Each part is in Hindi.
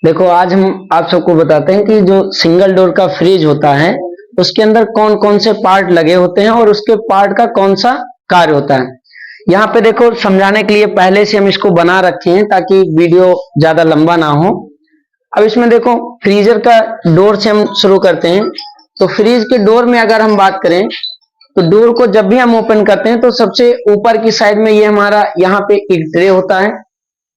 देखो, आज हम आप सबको बताते हैं कि जो सिंगल डोर का फ्रिज होता है उसके अंदर कौन कौन से पार्ट लगे होते हैं और उसके पार्ट का कौन सा कार्य होता है। यहाँ पे देखो, समझाने के लिए पहले से हम इसको बना रखे हैं ताकि वीडियो ज्यादा लंबा ना हो। अब इसमें देखो, फ्रीजर का डोर से हम शुरू करते हैं। तो फ्रिज के डोर में अगर हम बात करें तो डोर को जब भी हम ओपन करते हैं तो सबसे ऊपर की साइड में ये हमारा यहाँ पे एक ट्रे होता है।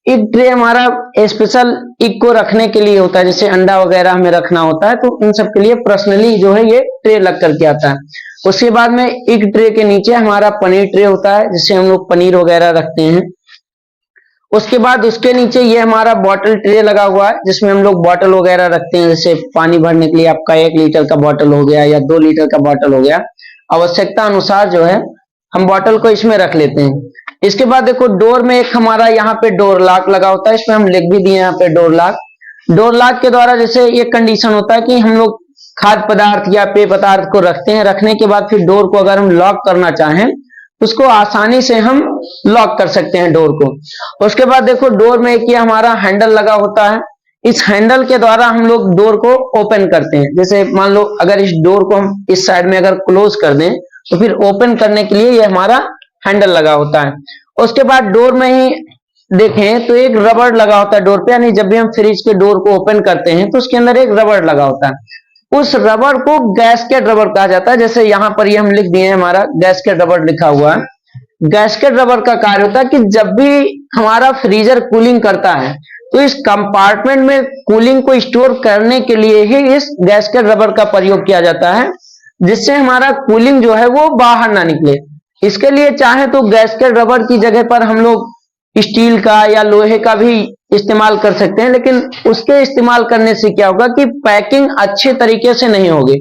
एक ट्रे हमारा स्पेशल इग को रखने के लिए होता है, जैसे अंडा वगैरह हमें रखना होता है तो इन सब के लिए पर्सनली जो है ये ट्रे लग करके आता है। उसके बाद में एक ट्रे के नीचे हमारा पनीर ट्रे होता है जिससे हम लोग पनीर वगैरह रखते हैं। उसके बाद उसके नीचे ये हमारा बॉटल ट्रे लगा हुआ है जिसमें हम लोग बॉटल वगैरह रखते हैं, जैसे पानी भरने के लिए आपका 1 लीटर का बॉटल हो गया या 2 लीटर का बॉटल हो गया। आवश्यकता अनुसार जो है हम बॉटल को इसमें रख लेते हैं। इसके बाद देखो, डोर में एक हमारा यहाँ पे डोर लॉक लगा होता है, इसमें हम लिख भी दिए यहाँ पे डोर लॉक। डोर लॉक के द्वारा जैसे ये कंडीशन होता है कि हम लोग खाद्य पदार्थ या पेय पदार्थ को रखते हैं, रखने के बाद फिर डोर को अगर हम लॉक करना चाहें उसको आसानी से हम लॉक कर सकते हैं डोर को। उसके बाद देखो, डोर में एक ये हमारा हैंडल लगा होता है। इस हैंडल के द्वारा हम लोग डोर को ओपन करते हैं। जैसे मान लो अगर इस डोर को हम इस साइड में अगर क्लोज कर दें तो फिर ओपन करने के लिए ये हमारा हैंडल लगा होता है। उसके बाद डोर में ही देखें तो एक रबड़ लगा होता है डोर पे, यानी जब भी हम फ्रिज के डोर को ओपन करते हैं तो उसके अंदर एक रबड़ लगा होता है। उस रबड़ को गैस्केट रबड़ कहा जाता है। जैसे यहाँ पर ये हम लिख दिए हैं, हमारा गैस्केट रबड़ लिखा हुआ है। गैस्केट रबड़ का कार्य होता है कि जब भी हमारा फ्रीजर कूलिंग करता है तो इस कंपार्टमेंट में कूलिंग को स्टोर करने के लिए ही इस गैस्केट रबड़ का प्रयोग किया जाता है, जिससे हमारा कूलिंग जो है वो बाहर ना निकले। इसके लिए चाहे तो गैस्केट रबड़ की जगह पर हम लोग स्टील का या लोहे का भी इस्तेमाल कर सकते हैं, लेकिन उसके इस्तेमाल करने से क्या होगा कि पैकिंग अच्छे तरीके से नहीं होगी,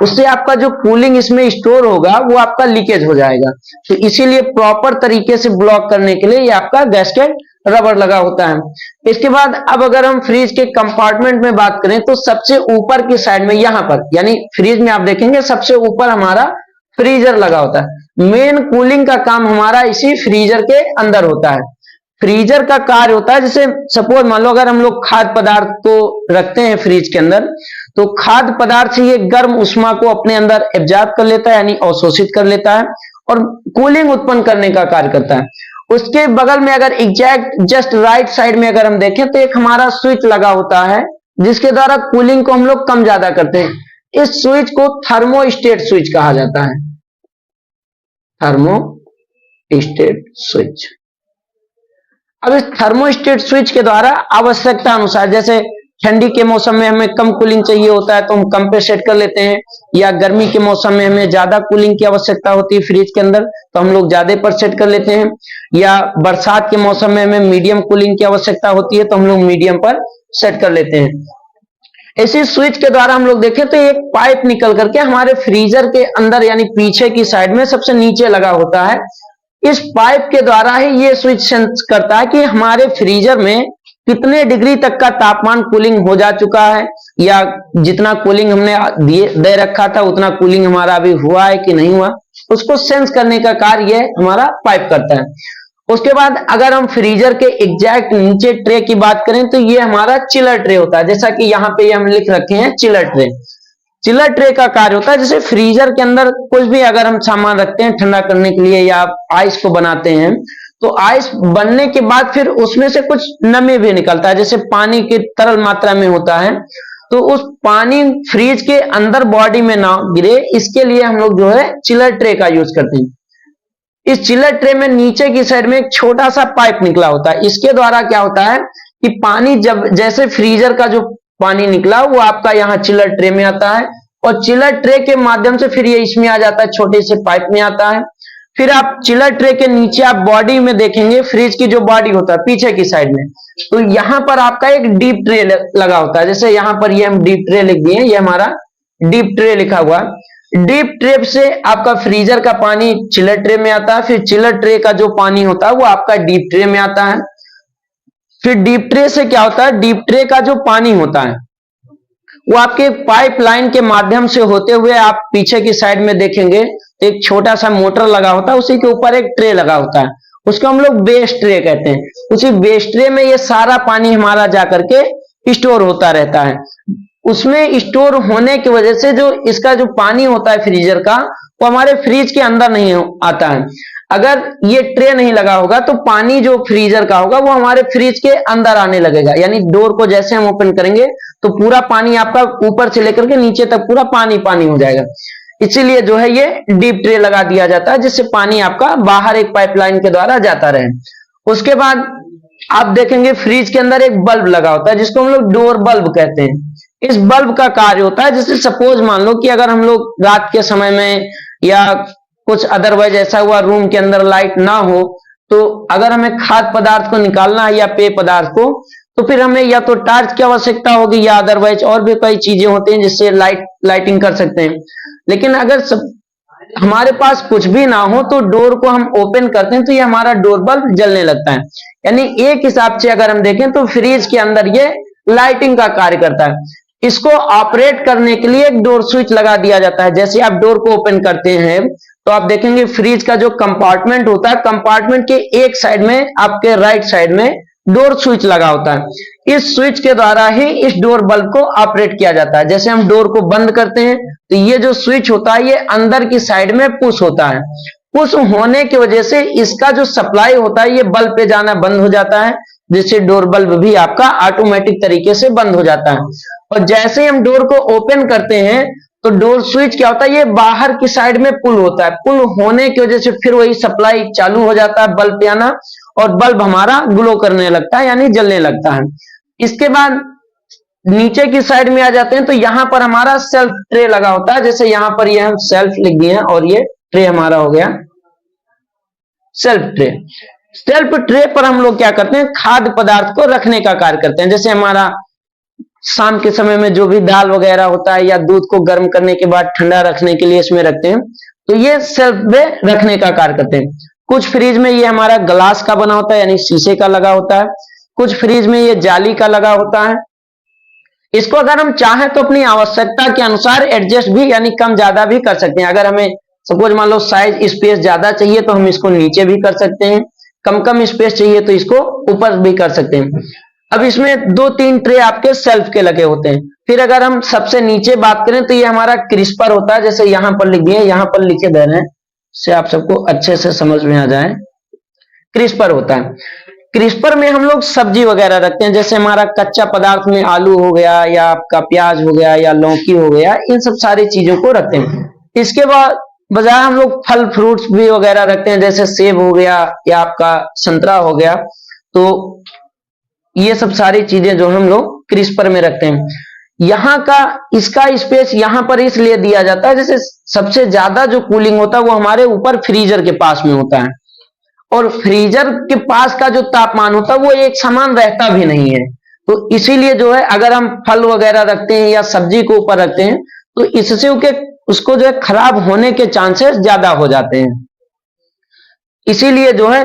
उससे आपका जो कूलिंग इसमें स्टोर होगा वो आपका लीकेज हो जाएगा। तो इसीलिए प्रॉपर तरीके से ब्लॉक करने के लिए ये आपका गैस्केट रबड़ लगा होता है। इसके बाद अब अगर हम फ्रिज के कंपार्टमेंट में बात करें तो सबसे ऊपर की साइड में यहाँ पर, यानी फ्रिज में आप देखेंगे सबसे ऊपर हमारा फ्रीजर लगा होता है। मेन कूलिंग का काम हमारा इसी फ्रीजर के अंदर होता है। फ्रीजर का कार्य होता है, जैसे सपोज मान लो अगर हम लोग खाद्य पदार्थ को रखते हैं फ्रिज के अंदर तो खाद्य पदार्थ से ये गर्म उष्मा को अपने अंदर एब्जॉर्ब कर लेता है, यानी अवशोषित कर लेता है और कूलिंग उत्पन्न करने का कार्य करता है। उसके बगल में अगर एग्जैक्ट जस्ट राइट साइड में अगर हम देखें तो एक हमारा स्विच लगा होता है जिसके द्वारा कूलिंग को हम लोग कम ज्यादा करते हैं। इस स्विच को थर्मोस्टेट स्विच कहा जाता है। Thermostat switch. अब इस थर्मोस्टेट स्विच के द्वारा आवश्यकता अनुसार, जैसे ठंडी के मौसम में हमें कम कूलिंग चाहिए होता है तो हम कम पे सेट कर लेते हैं, या गर्मी के मौसम में हमें ज्यादा कूलिंग की आवश्यकता होती है फ्रिज के अंदर तो हम लोग ज्यादा पर सेट कर लेते हैं, या बरसात के मौसम में हमें मीडियम कूलिंग की आवश्यकता होती है तो हम लोग मीडियम पर सेट कर लेते हैं। इसी स्विच के द्वारा हम लोग देखें तो एक पाइप निकल करके हमारे फ्रीजर के अंदर यानी पीछे की साइड में सबसे नीचे लगा होता है। इस पाइप के द्वारा ही ये स्विच सेंस करता है कि हमारे फ्रीजर में कितने डिग्री तक का तापमान कूलिंग हो जा चुका है, या जितना कूलिंग हमने दे रखा था उतना कूलिंग हमारा अभी हुआ है कि नहीं हुआ, उसको सेंस करने का कार्य ये हमारा पाइप करता है। उसके बाद अगर हम फ्रीजर के एग्जैक्ट नीचे ट्रे की बात करें तो ये हमारा चिलर ट्रे होता है। जैसा कि यहाँ पे हम लिख रखे हैं चिलर ट्रे। चिलर ट्रे का कार्य होता है, जैसे फ्रीजर के अंदर कुछ भी अगर हम सामान रखते हैं ठंडा करने के लिए या आइस को बनाते हैं तो आइस बनने के बाद फिर उसमें से कुछ नमी भी निकलता है, जैसे पानी की तरल मात्रा में होता है, तो उस पानी फ्रिज के अंदर बॉडी में ना गिरे इसके लिए हम लोग जो है चिलर ट्रे का यूज करते हैं। इस चिलर ट्रे में नीचे की साइड में एक छोटा सा पाइप निकला होता है। इसके द्वारा क्या होता है कि पानी जब जैसे फ्रीजर का जो पानी निकला वो आपका यहाँ चिलर ट्रे में आता है और चिलर ट्रे के माध्यम से फिर ये इसमें आ जाता है, छोटे से पाइप में आता है। फिर आप चिलर ट्रे के नीचे आप बॉडी में देखेंगे फ्रिज की जो बॉडी होता है पीछे की साइड में, तो यहाँ पर आपका एक डीप ट्रे लगा होता है। जैसे यहाँ पर ये हम डीप ट्रे लिख दिए, ये हमारा डीप ट्रे लिखा हुआ। डीप ट्रे से आपका फ्रीजर का पानी चिलर ट्रे में आता है, फिर चिलर ट्रे का जो पानी होता है वो आपका डीप ट्रे में आता है। फिर डीप ट्रे से क्या होता है, डीप ट्रे का जो पानी होता है वो आपके पाइपलाइन के माध्यम से होते हुए आप पीछे की साइड में देखेंगे एक छोटा सा मोटर लगा होता है, उसी के ऊपर एक ट्रे लगा होता है, उसको हम लोग बेस ट्रे कहते हैं। उसी बेस ट्रे में ये सारा पानी हमारा जा करके स्टोर होता रहता है। उसमें स्टोर होने की वजह से जो इसका जो पानी होता है फ्रीजर का, वो हमारे फ्रिज के अंदर नहीं आता है। अगर ये ट्रे नहीं लगा होगा तो पानी जो फ्रीजर का होगा वो हमारे फ्रिज के अंदर आने लगेगा, यानी डोर को जैसे हम ओपन करेंगे तो पूरा पानी आपका ऊपर से लेकर के नीचे तक पूरा पानी पानी हो जाएगा। इसीलिए जो है ये डीप ट्रे लगा दिया जाता है, जिससे पानी आपका बाहर एक पाइपलाइन के द्वारा जाता रहे। उसके बाद आप देखेंगे फ्रिज के अंदर एक बल्ब लगा होता है, जिसको हम लोग डोर बल्ब कहते हैं। इस बल्ब का कार्य होता है, जैसे सपोज मान लो कि अगर हम लोग रात के समय में या कुछ अदरवाइज ऐसा हुआ रूम के अंदर लाइट ना हो, तो अगर हमें खाद्य पदार्थ को निकालना है या पेय पदार्थ को, तो फिर हमें या तो टॉर्च की आवश्यकता होगी या अदरवाइज और भी कई चीजें होती हैं जिससे लाइटिंग कर सकते हैं। लेकिन अगर हमारे पास कुछ भी ना हो तो डोर को हम ओपन करते हैं तो ये हमारा डोर बल्ब जलने लगता है। यानी एक हिसाब से अगर हम देखें तो फ्रिज के अंदर ये लाइटिंग का कार्य करता है। इसको ऑपरेट करने के लिए एक डोर स्विच लगा दिया जाता है। जैसे आप डोर को ओपन करते हैं तो आप देखेंगे फ्रिज का जो कंपार्टमेंट होता है, कंपार्टमेंट के एक साइड में आपके राइट साइड में डोर स्विच लगा होता है। इस स्विच के द्वारा ही इस डोर बल्ब को ऑपरेट किया जाता है। जैसे हम डोर को बंद करते हैं तो ये जो स्विच होता है ये अंदर की साइड में पुश होता है। पुश होने की वजह से इसका जो सप्लाई होता है ये बल्ब पे जाना बंद हो जाता है, जिससे डोर बल्ब भी आपका ऑटोमेटिक तरीके से बंद हो जाता है। और जैसे ही हम डोर को ओपन करते हैं तो डोर स्विच क्या होता है, ये बाहर की साइड में पुल होता है। पुल होने की वजह से फिर वही सप्लाई चालू हो जाता है बल्ब पे आना, और बल्ब हमारा ग्लो करने लगता है यानी जलने लगता है। इसके बाद नीचे की साइड में आ जाते हैं तो यहां पर हमारा सेल्फ ट्रे लगा होता है। जैसे यहां पर ये हम सेल्फ लिख दिए हैं और ये ट्रे हमारा हो गया सेल्फ ट्रे। सेल्फ ट्रे पर हम लोग क्या करते हैं, खाद्य पदार्थ को रखने का कार्य करते हैं। जैसे हमारा शाम के समय में जो भी दाल वगैरह होता है या दूध को गर्म करने के बाद ठंडा रखने के लिए इसमें रखते हैं, तो ये सेल्फ में रखने का कार्य करते हैं। कुछ फ्रिज में ये हमारा ग्लास का बना होता है यानी शीशे का लगा होता है, कुछ फ्रिज में ये जाली का लगा होता है। इसको अगर हम चाहें तो अपनी आवश्यकता के अनुसार एडजस्ट भी यानी कम ज्यादा भी कर सकते हैं। अगर हमें सपोज मान लो साइज स्पेस ज्यादा चाहिए तो हम इसको नीचे भी कर सकते हैं, कम स्पेस चाहिए तो इसको ऊपर भी कर सकते हैं। अब इसमें 2-3 ट्रे आपके सेल्फ के लगे होते हैं। फिर अगर हम सबसे नीचे बात करें तो ये हमारा क्रिस्पर होता है। जैसे यहां पर लिख दिए, यहां पर लिखे दे रहे हैं से आप सबको अच्छे से समझ में आ जाए। क्रिस्पर होता है, क्रिस्पर में हम लोग सब्जी वगैरह रखते हैं। जैसे हमारा कच्चा पदार्थ में आलू हो गया या आपका प्याज हो गया या लौकी हो गया, इन सब सारी चीजों को रखते हैं। इसके बाद बजाय हम लोग फल फ्रूट्स भी वगैरह रखते हैं, जैसे सेब हो गया या आपका संतरा हो गया। तो ये सब सारी चीजें जो हम लोग क्रिस्पर में रखते हैं। यहाँ का इसका स्पेस यहाँ पर इसलिए दिया जाता है, जैसे सबसे ज्यादा जो कूलिंग होता है वो हमारे ऊपर फ्रीजर के पास में होता है, और फ्रीजर के पास का जो तापमान होता है वो एक समान रहता भी नहीं है। तो इसीलिए जो है अगर हम फल वगैरह रखते हैं या सब्जी को ऊपर रखते हैं तो इससे उसको जो है खराब होने के चांसेस ज्यादा हो जाते हैं। इसीलिए जो है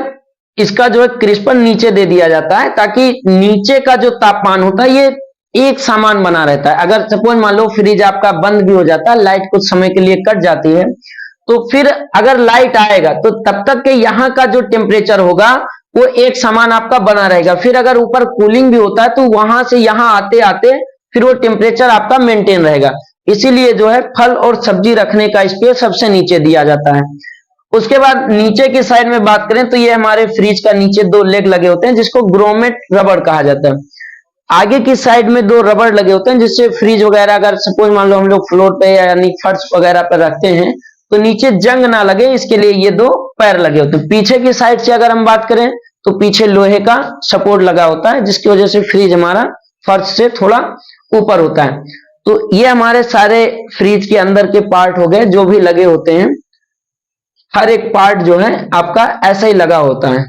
इसका जो है क्रिस्पर नीचे दे दिया जाता है, ताकि नीचे का जो तापमान होता है ये एक समान बना रहता है। अगर सपोज मान लो फ्रिज आपका बंद भी हो जाता है, लाइट कुछ समय के लिए कट जाती है, तो फिर अगर लाइट आएगा तो तब तक के यहाँ का जो टेम्परेचर होगा वो एक समान आपका बना रहेगा। फिर अगर ऊपर कूलिंग भी होता है तो वहां से यहाँ आते आते फिर वो टेम्परेचर आपका मेंटेन रहेगा। इसीलिए जो है फल और सब्जी रखने का स्पेस सबसे नीचे दिया जाता है। उसके बाद नीचे की साइड में बात करें तो ये हमारे फ्रिज का नीचे 2 लेग लगे होते हैं, जिसको ग्रोमेट रबड़ कहा जाता है। आगे की साइड में 2 रबड़ लगे होते हैं, जिससे फ्रिज वगैरह अगर सपोज मान लो हम लोग फ्लोर पे यानी फर्श वगैरह पर रखते हैं तो नीचे जंग ना लगे, इसके लिए ये 2 पैर लगे होते हैं। पीछे की साइड से अगर हम बात करें तो पीछे लोहे का सपोर्ट लगा होता है, जिसकी वजह से फ्रिज हमारा फर्श से थोड़ा ऊपर होता है। तो ये हमारे सारे फ्रिज के अंदर के पार्ट हो गए जो भी लगे होते हैं। हर एक पार्ट जो है आपका ऐसा ही लगा होता है।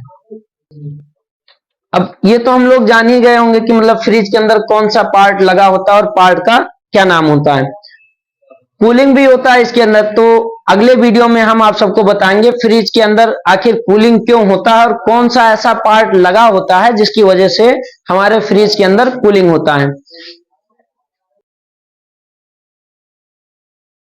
अब ये तो हम लोग जान ही गए होंगे कि मतलब फ्रिज के अंदर कौन सा पार्ट लगा होता है और पार्ट का क्या नाम होता है। कूलिंग भी होता है इसके अंदर, तो अगले वीडियो में हम आप सबको बताएंगे फ्रिज के अंदर आखिर कूलिंग क्यों होता है और कौन सा ऐसा पार्ट लगा होता है जिसकी वजह से हमारे फ्रिज के अंदर कूलिंग होता है।